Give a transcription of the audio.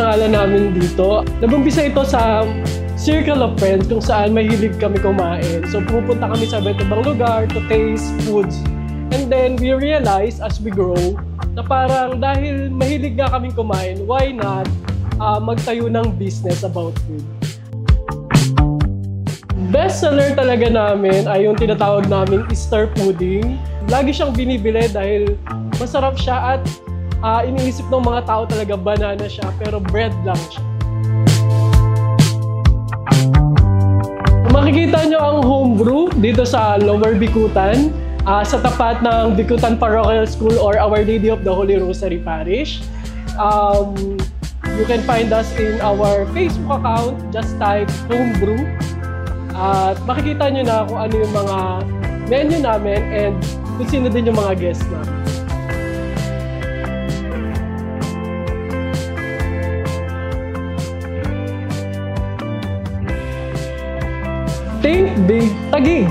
pangalan namin dito. Nag-umpisa ito sa circle of friends kung saan mahilig kami kumain. So pupunta kami sa iba't ibang lugar to taste foods. And then we realize as we grow na parang dahil mahilig nga kaming kumain, why not magtayo ng business about food. Best seller talaga namin ay yung tinatawag naming Easter pudding. Lagi siyang binibili dahil masarap siya at iniisip ng mga tao talaga banana siya pero bread lang siya. Makikita nyo ang homebrew dito sa Lower Bicutan, sa tapat ng Bicutan Parochial School or Our Lady of the Holy Rosary Parish. You can find us in our Facebook account, just type homebrew. At makikita nyo na kung ano yung mga menu namin and kung sino din yung mga guests namin. Think big, Taguig!